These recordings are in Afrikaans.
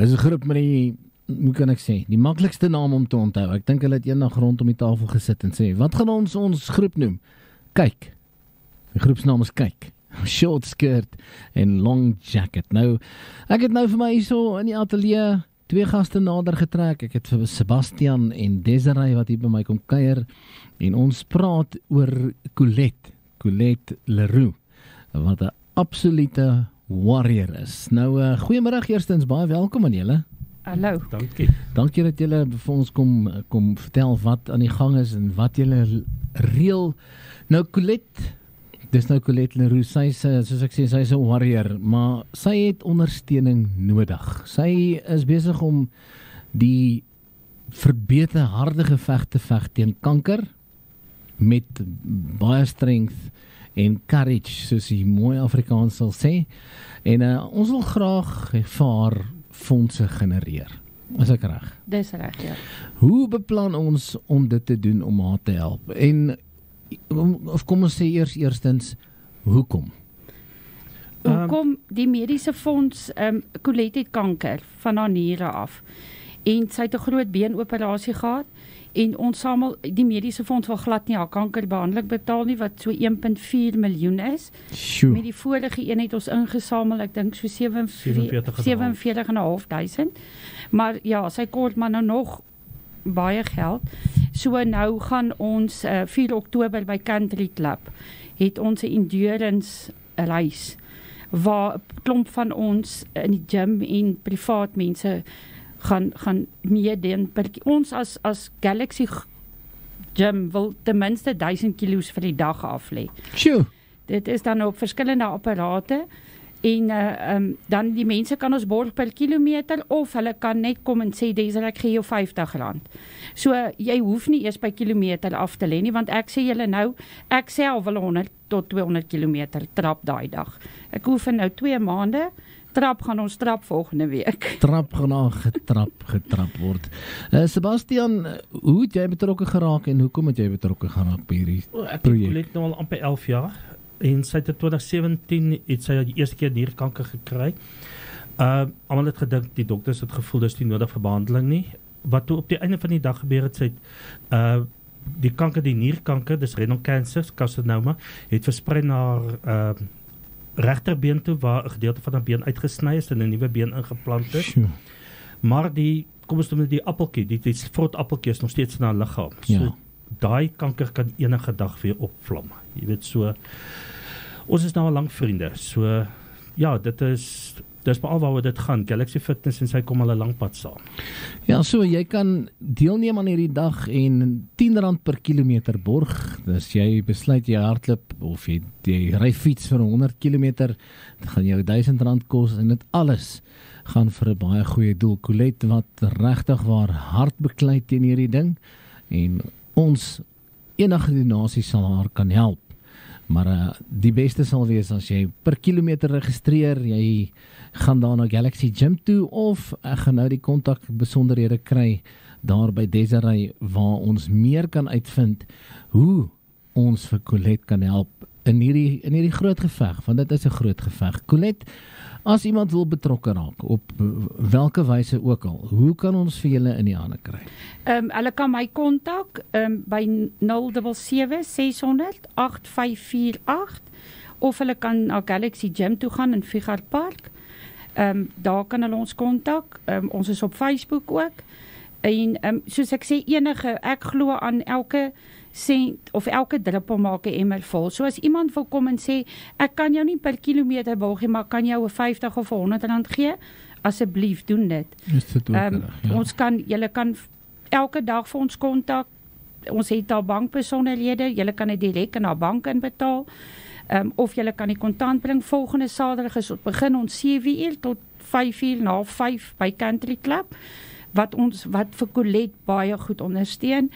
Dis 'n groep met die, hoe kan ek sê, die maklikste naam om te onthou. Ek dink hulle het eendag rondom die tafel gesit en sê, wat gaan ons groep noem? Kyk. Die groepsnaam is Kyk. Short skirt en long jacket. Nou, ek het nou vir my hierso in die ateljee 2 gaste nader getrek. Ek het vir Sebastian en Desiree wat hier by my kom kuier en ons praat oor Colette Leroux, wat 'n absolute warrior is. Nou, goeiemiddag eerstens, baie welkom aan julle. Hallo. Dankie dat julle vir ons kom vertel wat aan die gang is en wat julle reël. Nou Colette Leroux, sy is, soos ek sê, sy is 'n warrior, maar sy het ondersteuning nodig. Sy is besig om die verbete harde geveg te veg teen kanker met baie strength en courage, soos die mooi Afrikaans sal sê. En ons wil graag vir haar fondse genereer. Is ek reg? Dis reg, ja. Hoe beplan ons om dit te doen om haar te help? En of kom ons sê eerstens, hoekom? Hoekom die mediese fonds, Colette het kanker van haar niere af. En sy het 'n groot beenoperasie gehad. En ons samel, die mediese fonds wil glad nie haar kankerbehandeling betaal nie, wat so 1,4 miljoen is. Sjoe. Met die vorige een het ons ingesamel, ek dink so 47.500. Maar ja, sy kort maar nou nog baie geld. So nou gaan ons 4 Oktober by Country Club het ons 'n endurance reis waar 'n klomp van ons in die gym en privaat mense gaan meedoen. Ons as Galaxy Gym wil ten minste 1000 kilos vir die dag af lê. Sjoe. Dit is dan op verskillende apparate en dan die mense kan ons borg per kilometer of hulle kan net kom en sê, Desiree, ek gee jou R50. So jy hoef nie eers by kilometer af te lê nie, want ek sê julle nou, ek self wil 100 tot 200 kilometer trap daai dag. Ek hoef nou 2 maande, gaan ons trap volgende week. Trap gaan getrap word. Sebastian, hoe het jy betrokke geraak en hoekom het jy betrokke geraak by hierdie projek? projek? Ek het nou al amper 11 jaar en sy het in 2017 het sy die eerste keer nierkanker gekry. Almal het gedink, die dokters het gevoel dis nie nodig vir behandeling nie. Wat toe op die einde van die dag gebeur het, sy het die kanker, die nierkanker, dis renal cancer, carcinoma, het versprei na regterbeen toe, waar 'n gedeelte van 'n been uitgesny is en 'n nuwe been ingeplant is. Sjoe. Maar kom ons met die appeltjie, die vrot appeltjie is nog steeds in haar liggaam. Ja. So daai kanker kan enige dag weer opvlam. Jy weet, so ons is nou al lank vriende. So ja, dis beal waaroor dit gaan. Galaxy Fitness en sy kom al 'n lang pad saam. Ja, so jy kan deelneem aan hierdie dag en R10 per kilometer borg. Dus jy besluit jy hardloop of jy ry fiets vir 100 kilometer, dit gaan jou R1000 kos en dit alles gaan vir 'n baie goeie doel. Colette wat regtig waar hard beklei teen hierdie ding en ons enige donasie sal haar kan help. Maar die beste sal wees as jy per kilometer registreer, jy gaan daar na Galaxy Gym toe of ek gaan nou die kontak besonderhede kry daar by Desiree waar ons meer kan uitvind hoe ons vir Colette kan help in hierdie groot geveg, want dit is 'n groot geveg. Colette, as iemand wil betrokke raak op welke wyse ook al, hoe kan ons vir julle in die hande kry? Hulle kan my kontak by 077 600 8548 of hulle kan na Galaxy Gym toe gaan in Figart Park. Daar kan hulle ons kontak. Ons is op Facebook ook. En soos ek sê, ek glo aan elke sent of elke druppel maak 'n emmer vol. So as iemand wil kom en sê, ek kan jou nie per kilometer borg nie, maar kan jou 'n 50 of 100 rand gee, asseblief doen dit. Is dit ook reg, ja. Julle kan elke dag vir ons kontak. Ons het al bankbesonderhede. Julle kan dit direk in haar bank inbetaal. Of julle kan die kontant bring. Volgende Saterdag is begin ons 7:00 tot 5:00 na 5 by Country Club. Wat vir Colette baie goed ondersteun.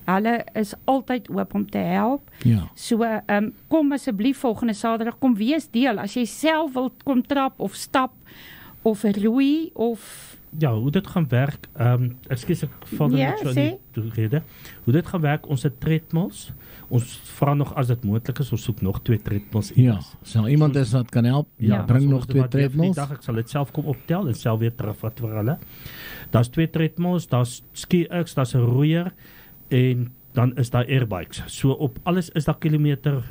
Hulle is altyd oop om te help. Ja. So kom asseblief volgende Saterdag, kom wees deel. As jy self wil kom trap of stap of roei of Ja, hoe dit gaan werk, ekskuus ek val Ja, net so in sê. die rede. Hoe dit gaan werk, ons het treadmills. Ons vra nog as dit moontlik is, ons soek nog 2 treadmills Ja, so iemand is wat kan help, Ja. bring so nog ons 2 wat weer vir die treadmills. Dag, ek sal dit self kom optel en self weer terugvat vir hulle. Daar's 2 treadmills, daar's ski-ups, daar's 'n roeier en dan is daar airbikes. So op alles is daar kilometer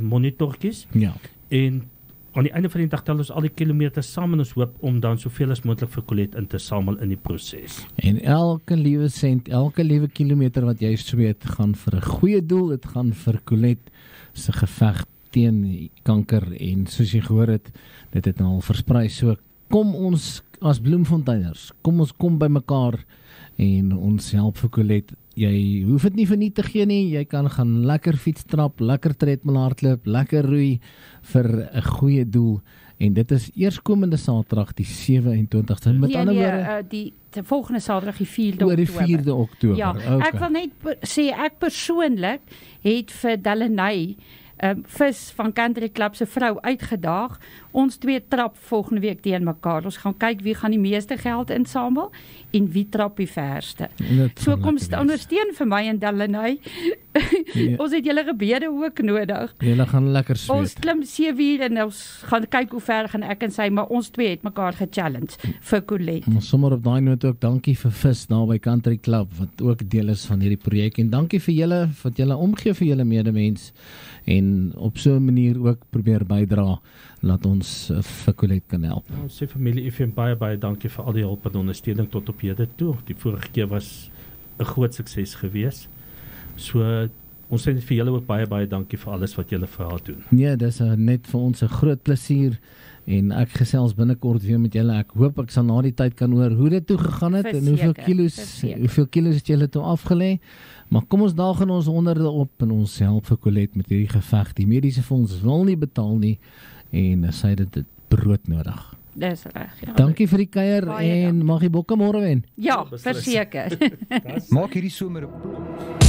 monitortjies Ja. en aan die einde van die dag tel ons al die kilometers saam en ons hoop om dan soveel as moontlik vir Colette in te samel in die proses. En elke liewe sent, elke liewe kilometer wat jy sweet, gaan vir 'n goeie doel. Dit gaan vir Colette se geveg teen kanker en soos jy gehoor het, dit het nou al versprei. So kom ons as Bloemfonteiners, kom ons kom by mekaar en ons help vir Colette. Jy hoef dit nie verniet te gee nie. Jy kan gaan lekker fietstrap, lekker treadmill hardloop, lekker roei vir 'n goeie doel. En dit is eerskomende Saterdag die 27ste. Met ander woorde, die volgende Saterdag die 4de oor die Oktober. 4de Oktober. Ja, Okay. ek wil net sê ek persoonlik het vir Delaney Vis van Country Club se vrou uitgedaag. Ons 2 trap volgende week teen mekaar. Ons gaan kyk wie gaan die meeste geld insamel en wie trap die verste. So kom ondersteun vir my en Delaney. Ja. Ons het julle gebede ook nodig. Julle gaan lekker Ons sweet. klim 7 uur en ons gaan kyk hoe ver gaan ek en sy, maar ons 2 het mekaar gechallenge vir Colette. Ons sommer op daai noot ook dankie vir Vis daar by Country Club wat ook deel is van hierdie projek en dankie vir julle wat julle omgee vir julle medemens en op so 'n manier ook probeer bydra laat ons vir Colette kan help. Ons sê familie FM baie dankie vir al die hulp en ondersteuning tot op hede toe. Die vorige keer was 'n groot sukses geweest. So ons sê vir julle ook baie dankie vir alles wat julle vir haar doen. Nee, dis net vir ons 'n groot plesier en ek gesels binnekort weer met julle. Ek hoop ek sal na die tyd kan hoor hoe dit toe gegaan het en hoeveel kilos het julle toe afgelê. Maar kom ons daag in ons honderde op en ons help vir Colette met hierdie geveg. Die mediese fonds wil nie betaal nie en sy het dit brood nodig. Dis reg, ja. Dankie vir die kuier Baie en dankie. mag die bokke môre wen. Ja, Beslis. verseker. Maak hierdie somer 'n